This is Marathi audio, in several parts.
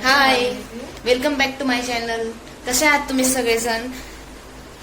High, welcome back to my channel. कसे आहात तुम्ही सगळेजण?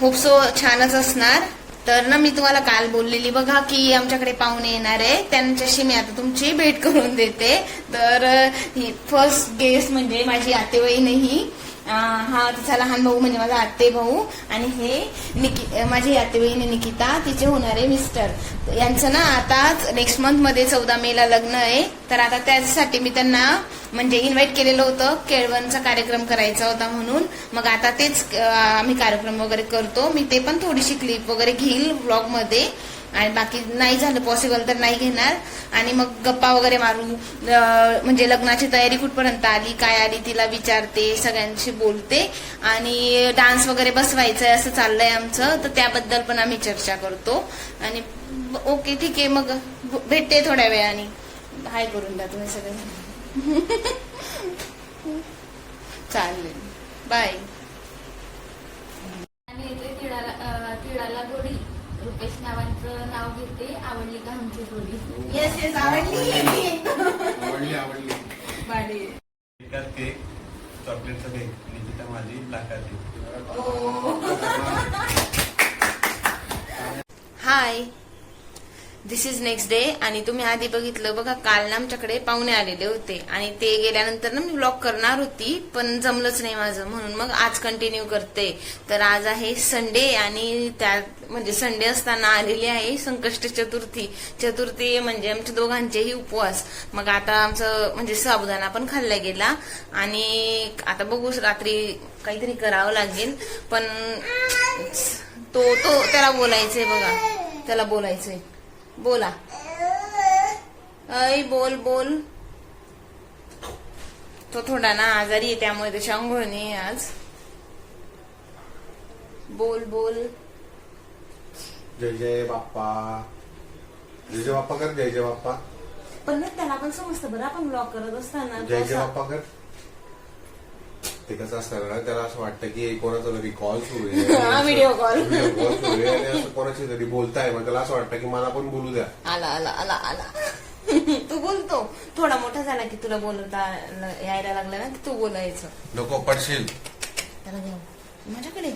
होप सो छानच असणार. तर ना मी तुम्हाला काल बोललेली बघा की आमच्याकडे पाहुणे येणार आहे, त्यांच्याशी मी आता तुमची भेट करून देते. तर फर्स्ट गेस्ट म्हणजे माझी आतेवहीण ही, हा तिचा लहान भाऊ म्हणजे माझा आत्ते भाऊ, आणि हे माझी आतेवहीण निकिता, तिचे होणारे मिस्टर. यांचं ना आता नेक्स्ट मंथ मध्ये 14 मेला लग्न आहे. तर आता त्यासाठी मी त्यांना म्हणजे इन्व्हाइट केलेलं होतं, केळवणचा कार्यक्रम करायचा होता म्हणून. मग आता तेच आम्ही कार्यक्रम वगैरे करतो. मी ते पण थोडीशी क्लिप वगैरे घेईल व्लॉग मध्ये, आणि बाकी नाही झालं पॉसिबल तर नाही घेणार. आणि मग गप्पा वगैरे मारू, म्हणजे लग्नाची तयारी कुठपर्यंत आली, काय आली तिला विचारते, सगळ्यांशी बोलते, आणि डान्स वगैरे बसवायचंय असं चाललंय आमचं. तर त्याबद्दल पण आम्ही चर्चा करतो. आणि ओके ठीक आहे, मग भेटते थोड्या वेळाने. हाय करून द्या तुम्ही सगळे. चालेल, बाय. तिळाला गोडी रुपेश नावांचं नाव घेते. आवडली का आमची जोडी? येस येस, आवडली. आवडली. केक, चॉकलेटचा केक, निकिता माझी लाखाची. हाय, दिस इज नेक्स्ट डे. आणि तुम्ही आधी बघितलं बघा, काल ना आमच्याकडे पाहुणे आलेले होते, आणि ते गेल्यानंतर ना मी व्लॉग करणार होती, पण जमलंच नाही माझं, म्हणून मग आज कंटिन्यू करते. तर आज आहे संडे, आणि त्या म्हणजे संडे असताना आलेली आहे संकष्ट चतुर्थी. चतुर्थी म्हणजे आमच्या दोघांचेही उपवास. मग आता आमचं म्हणजे साबुदाणा पण खाल्ला गेला, आणि आता बघू रात्री काहीतरी करावं लागेल. पण तो त्याला बोलायचंय बघा, त्याला बोलायचंय. बोला, ऐ बोल बोल. तो थोडा ना आजारी आहे, त्यामुळे त्याची अंघोळ नाही आज. बोल बोल. जय जय बाप्पा. जय जय बाप्पा कर. जय जय बाप्पा. पण नाही, त्याला पण समजतं बरं, आपण ब्लॉग करत असताना. जय जय बाप्पा कर. ते कसं असतं ना, त्याला असं वाटतं की कोणाचा तरी कॉल सुरू आहे, व्हिडिओ कॉल सुरू आहे, आणि असं कोणाशी तरी बोलताय. मग त्याला असं वाटतं की मला पण बोलू द्या. आला आला आला आला. तू बोलतो, थोडा मोठा झाला की तुला बोलता यायला लागला ना की तू बोलायचं. नको पडशील. त्याला घेऊ माझ्याकडे.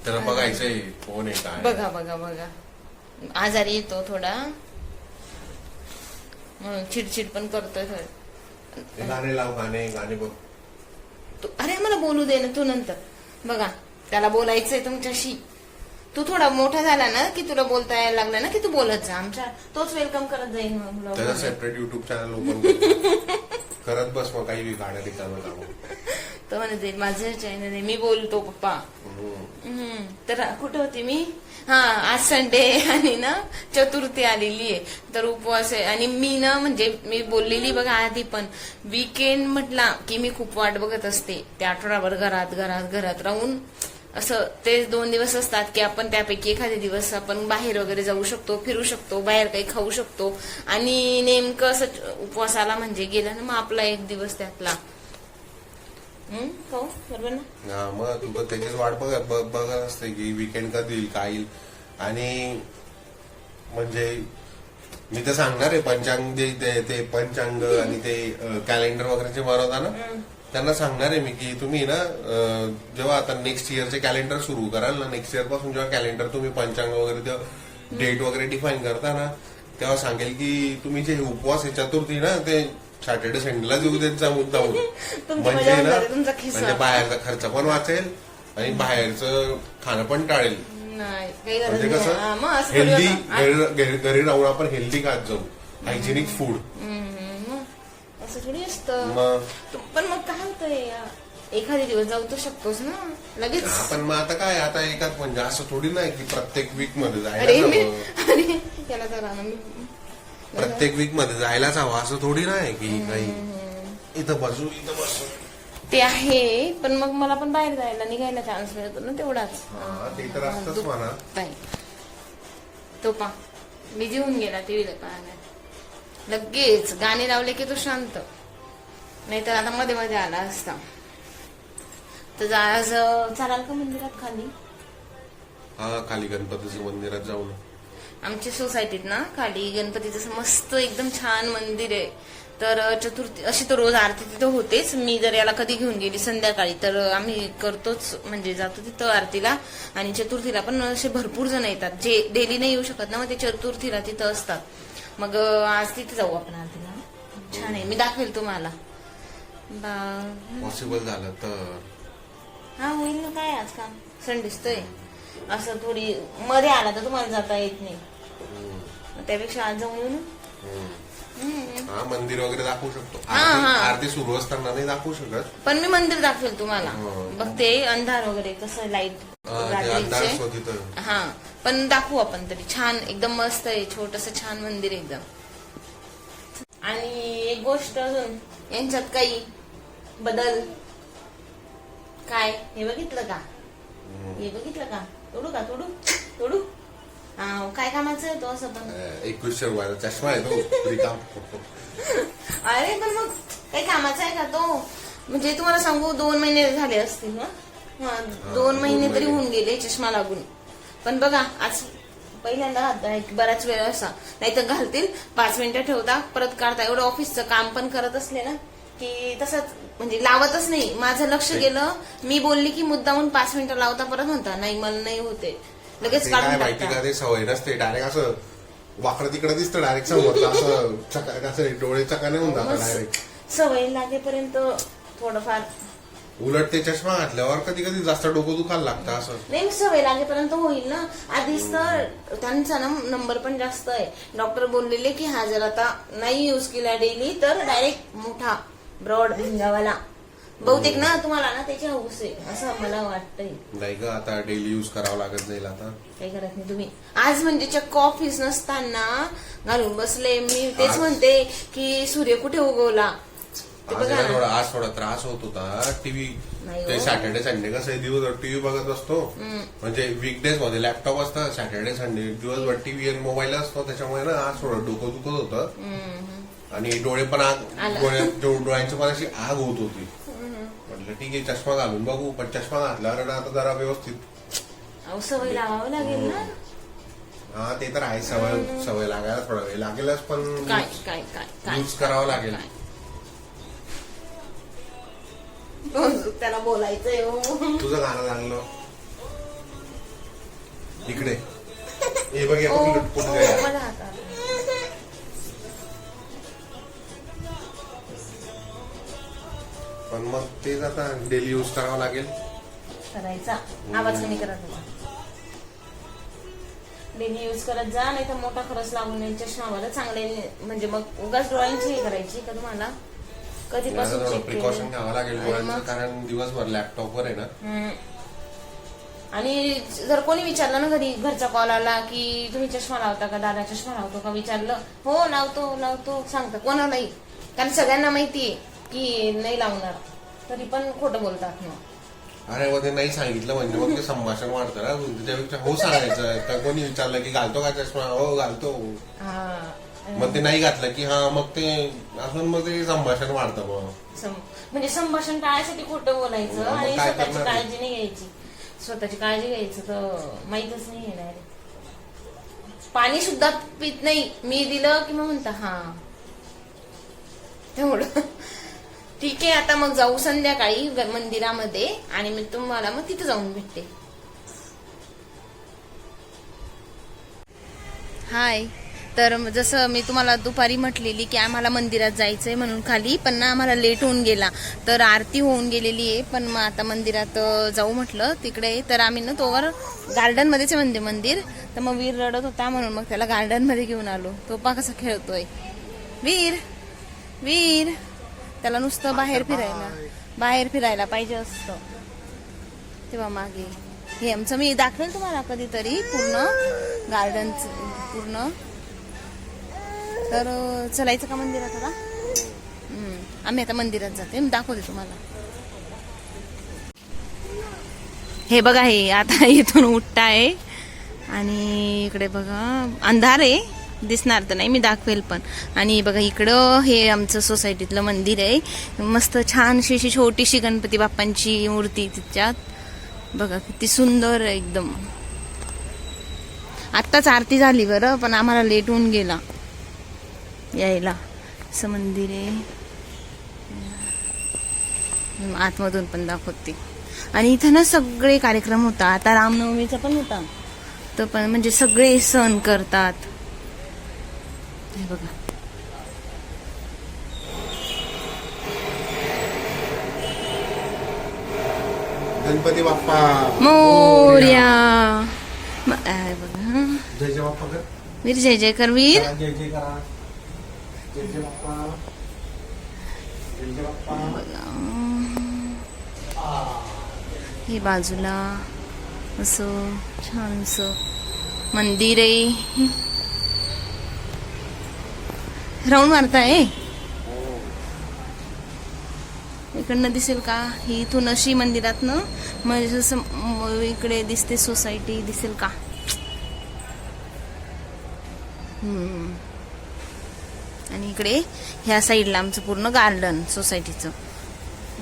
त्याला बघायचंय कोण आहे काय. बघा बघा बघा, आजारी येतो थोडा, म्हणून चिडचिड पण करतोय थोडं. गाणे लाव, गाणे बघ. अरे मला बोलू दे ना तू नंतर. बघा, त्याला बोलायचंय तुमच्याशी. तू थोडा मोठा झाला ना की तुला बोलता यायला लागला ना की तू बोलत जा. आमच्या तोच वेलकम करत जाईल. मग त्याचा सेपरेट युट्यूब चॅनल ओपन करत बस, मग काही गाणं रिकामं लावून. तो म्हणते माझं चॅनल आहे, मी बोलतो पप्पा. तर कुठे होती मी? हा, आज संडे आणि ना चतुर्थी आलेली आहे, तर उपवास आहे. आणि मी ना म्हणजे मी बोललेली बघा आधी पण, वीकेंड म्हटला की मी खूप वाट बघत असते. त्या आठवडाभर घरात घरात घरात राहून असं ते 2 दिवस असतात की आपण त्यापैकी एखादे दिवस आपण बाहेर वगैरे जाऊ शकतो, फिरू शकतो, बाहेर काही खाऊ शकतो. आणि नेमकं असं उपवासाला म्हणजे गेला ना मग आपला एक दिवस त्यातला. हो बरोबर ना. हा, मग तू तर त्याचीच वाट बघत असते की वीकेंड कधी येईल, काय येईल. आणि म्हणजे मी तर सांगणार आहे, पंचांग ते पंचांग आणि ते कॅलेंडर वगैरे जे बनवता ना, त्यांना सांगणार आहे मी की तुम्ही ना जेव्हा आता नेक्स्ट इयरचे कॅलेंडर सुरू कराल ना, नेक्स्ट इयर पासून जेव्हा कॅलेंडर तुम्ही पंचांग वगैरे डेट वगैरे डिफाईन करता ना, तेव्हा सांगेल की तुम्ही जे उपवास आहे चतुर्थी ना, ते सॅटर्डे संडेला येऊ देत जा मुद्दामून. म्हणजे ना, म्हणजे बाहेरचा खर्च पण वाचेल आणि बाहेरचं खाणं पण टाळेल. म्हणजे कसं हेल्दी घरी राहून आपण हेल्दी खात जाऊ, हायजेनिक फूड. असं थोडी असतं. पण मग काय होतंय, एखादी दिवस जाऊ तर शकतोस ना लगेच. पण मग आता काय, आता एकाच म्हणजे असं थोडी नाही की प्रत्येक वीक मध्ये जायला, प्रत्येक वीक मध्ये जायलाच हवं असं थोडी नाही की नाही इथं बसू. ते आहे, पण मग मला पण बाहेर जायला निघायला चान्स मिळतो ना तेवढाच. ते तर असतंच म्हणा. तो पा मी जेवून गेला टीव्हीला पाहण्यात, लगेच गाणे लावले की तो शांत, नाही तर आता मध्ये मध्ये आला असता. तर आज चालाल का मंदिरात खाली? हा, खाली गणपतीच्या मंदिरात जाऊ ना. आमच्या सोसायटीत ना खाली गणपतीचं मस्त एकदम छान मंदिर आहे. तर चतुर्थी अशी तर रोज आरती तिथं होतेच. मी जर याला कधी घेऊन गेली संध्याकाळी तर आम्ही करतोच, म्हणजे जातो तिथं आरतीला. आणि चतुर्थीला पण असे भरपूर जण येतात जे डेली नाही येऊ शकत ना, मग ते चतुर्थीला तिथं असतात. मग आज तिथे जाऊ आपण आरतीला. छान आहे, मी दाखवेल तुम्हाला. पॉसिबल झालं तर हा होईल ना, काय आज काम संडेच असं थोडी मध्ये आला तर तुम्हाला जाता येत नाही, त्यापेक्षा आज जाऊन येऊ ना. हा मंदिर वगैरे दाखवू शकतो. हा. आरती सुरू असताना नाही दाखवू शकत, पण मी मंदिर दाखवेल तुम्हाला. हो. बघते अंधार वगैरे कसं लाईट अंधार असतो तिथं. हा पण दाखवू आपण तरी. छान एकदम मस्त आहे, छोटस छान मंदिर एकदम. आणि एक गोष्ट अजून, यांच्यात काही बदल काय हे बघितलं का? हे बघितलं का? तोडू का? तोडू काय कामाचं आहे तो असं पण. 2100 रुपयाचा चष्मा आहे तो रिकाम. अरे पण मग काही कामाचा आहे का तो? म्हणजे तुम्हाला सांगू 2 महिने झाले असतील ना. 2 महिने तरी होऊन गेले चष्मा लागून. पण बघा आज पहिल्यांदा घालताय, बराच वेळ असा नाही तर घालतील 5 मिनिटं ठेवता परत काढता. एवढं ऑफिसचं काम पण करत असले ना की तसंच म्हणजे लावतच नाही. माझं लक्ष गेलं, मी बोलली की मुद्दामून 5 मिनिटं लावता, परत म्हणता नाही मला नाही होते, लगेच काढून माहिती टाकता. का, ते सवय नसते. डायरेक्ट असं वाकडं तिकडं दिसतं डायरेक्ट समोर, असं डोळे चकाने होऊन जातात डायरेक्ट. सवय लागेपर्यंत थोडंफार. उलट ते चष्मा घातल्यावर कधी कधी जास्त डोकं दुखायला लागतं असं. नाही सवय लागेपर्यंत होईल ना. आधीच तर त्यांचा ना नंबर पण जास्त आहे. डॉक्टर बोललेले की हा जर आता नाही युज केला डेली तर डायरेक्ट मोठा ब्रॉड भिंगावाला. बहुतेक ना तुम्हाला ना त्याची हौस आहे असं मला वाटतंय. नाही ग, आता डेली युज करावं लागत जाईल. आता काही करत नाही तुम्ही. आज म्हणजे चक्क ऑफिस नसताना घालून बसले. मी तेच म्हणते की सूर्य कुठे उगवला ते बघा ना. आज थोडा त्रास होत होता. टीव्ही ते सॅटर्डे संडे कसं दिवसभर टीव्ही बघत असतो. म्हणजे वीकडेज मध्ये लॅपटॉप असतं, सॅटर्डे संडे दिवसभर टीव्ही आणि मोबाईल असतो. त्याच्यामुळे ना आज थोडं डोकं दुखत होतं आणि डोळे पण डोळ्यांची पण अशी आग होत होती. म्हटलं ठीक आहे चष्मा घालून बघू, पण चष्मा घातल्यावर आता जरा व्यवस्थित सवय लावावं लागेल ना. हा ते तर आहे, सवय लागायला थोडा वेळ लागेलच, पण काय काय काय यूज करावं लागेल. त्याला बोलायचंय. तुझं गाणं लागलं इकडे हे बघ, कुठे पण मग तेच आता डेली यूज करावं लागेल. करायचा आवाज कमी करा तुला. डेली यूज करत जा, नाही तर मोठा खरंच लागून नाही चष्मावाला चांगले. म्हणजे मग उगाच डोळ्यांची हे करायची का तुम्हाला? कधीपासून प्रिकॉशन घ्यावं लागेल डोळ्यांचं, कारण दिवसभर लॅपटॉपवर आहे ना. आणि जर कोणी विचारलं ना घरी, घरचा कॉल आला की तुम्ही चष्मा लावता का, दादा चष्मा लावतो का, विचारलं हो लावतो सांगतात कोणालाही. कारण सगळ्यांना माहितीये की नाही लावणार, तरी पण खोटं बोलतात मग. अरे मग ते नाही सांगितलं म्हणजे मग ते संभाषण वाढतं ना. त्याच्यापेक्षा हो सांगायचं. तर कोणी विचारलं की घालतो का चष्मा, हो घालतो. मग ते नाही घातलं की हा मग ते असून मग ते संभाषण वाढतं. मग म्हणजे संभाषण टाळायसाठी खोटं बोलायचं आणि स्वतःची काळजी नाही घ्यायची. स्वतःची काळजी घ्यायचं तर माहीतच नाही येणार. पाणी सुद्धा पित नाही मी, दिलं की मग म्हणता हा तेवढं. ठीक आहे, आता मग जाऊ संध्याकाळी मंदिरामध्ये आणि मी तुम्हाला मग तिथे जाऊन भेटते. हाय. तर जसं मी तुम्हाला दुपारी म्हटलेली की आम्हाला मंदिरात जायचंय म्हणून खाली, पण ना आम्हाला लेट होऊन गेला. तर आरती होऊन गेलेली आहे, पण मग आता मंदिरात जाऊ म्हटलं तिकडे. तर आम्ही ना तोवर गार्डन मध्येच मंदिर. तर मग वीर रडत होता म्हणून मग त्याला गार्डन मध्ये घेऊन आलो. तो पा कसा खेळतोय वीर. त्याला नुसतं बाहेर फिरायला पाहिजे असतं. तेव्हा मागे हे आमचं मी दाखवेल तुम्हाला कधीतरी पूर्ण गार्डन पूर्ण. तर चलायचं का मंदिरात आता? आम्ही आता मंदिरात जाते, मी दाखवते तुम्हाला. हे बघा, हे आता इथून उठताय आणि इकडे बघा अंधार आहे, दिसणार तर नाही, मी दाखवेल पण. आणि बघा इकडं हे आमचं सोसायटीतलं मंदिर आहे. मस्त छानशी अशी छोटीशी गणपती बाप्पांची मूर्ती तिच्यात. बघा किती सुंदर एकदम. आत्ताच आरती झाली बरं, पण आम्हाला लेट होऊन गेला यायला. असं मंदिर आहे. आतमधून पण दाखवते. आणि इथं ना सगळे कार्यक्रम होता. आता रामनवमीचा पण होता. तर पण म्हणजे सगळे सण करतात. हे बघा. गणपती बाप्पा मोरया. बघा. जय जय बाप्पा कर. वीर जय जय कर वीर. जय जय करा. जय जय बाप्पा. जय जय बाप्पा. हे बाजूला असं छानस मंदिर आहे. राऊंड मारताय. इकडनं दिसेल का? ही इथून अशी मंदिरातनं म्हणजे जसं इकडे दिसते सोसायटी दिसेल का? आणि इकडे ह्या साईडला आमचं पूर्ण गार्डन सोसायटीचं.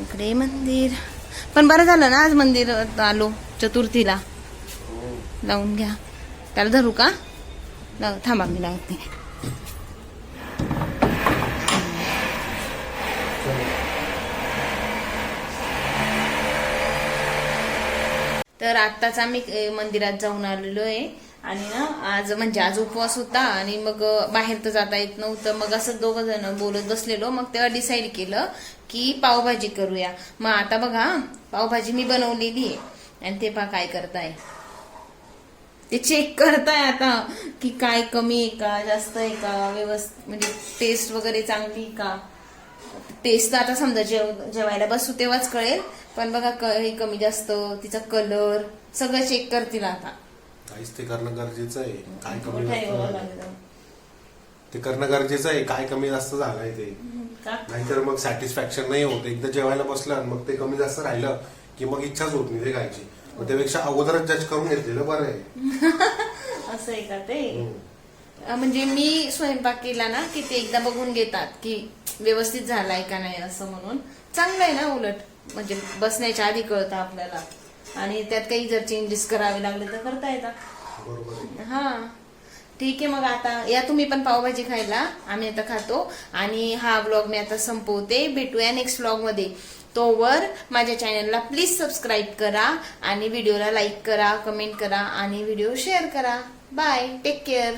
इकडे मंदिर. पण बरं झालं ना आज मंदिर आलो. चतुर्थीला लावून घ्या. त्याला धरू का? थांबा मी लावते. तर आत्ताच आम्ही मंदिरात जाऊन आलेलो आहे. आणि ना आज म्हणजे आज उपवास होता आणि मग बाहेर तर जाता येत नव्हतं. मग असं दोघं जण बोलत बसलेलो. मग तेव्हा डिसाईड केलं की पावभाजी करूया. मग आता बघा पावभाजी मी बनवलेली आहे आणि ते पहा काय करताय. ते चेक करताय आता की काय कमी आहे का जास्त आहे का व्यवस्थित म्हणजे टेस्ट वगैरे चांगली का. टेस्ट तर आता समजा जेवायला बसू तेव्हाच कळेल. पण बघा हे कमी जास्त तिचा कलर सगळं चेक करतील आता. काहीच ते करणं गरजेचं आहे. काय कमी ते करणं गरजेचं आहे. काय कमी जास्त झालंय ते. नाहीतर मग सॅटिस्फॅक्शन नाही होत. एकदा जेवायला बसलं मग ते कमी जास्त राहिलं की मग इच्छाच होत नाही ते खायची. मग त्यापेक्षा अगोदरच जज करून घेतलेलं बरं आहे. असं आहे का ते. म्हणजे मी स्वयंपाक केला ना की ते एकदा बघून घेतात की व्यवस्थित झालाय का नाही असं म्हणून. चांगलं आहे ना उलट. म्हणजे बसण्याच्या आधी कळतं आपल्याला. आणि त्यात काही जर चेंजेस करावे लागले तर करता येतात. बरोबर. हा ठीक आहे. मग आता या तुम्ही पण पावभाजी खायला. आम्ही आता खातो. आणि हा व्लॉग मी आता संपवते. भेटूया नेक्स्ट व्लॉग मध्ये. तोवर माझ्या चॅनलला प्लीज सबस्क्राईब करा आणि व्हिडिओला लाईक करा, कमेंट करा आणि व्हिडिओ शेअर करा. बाय. Take care.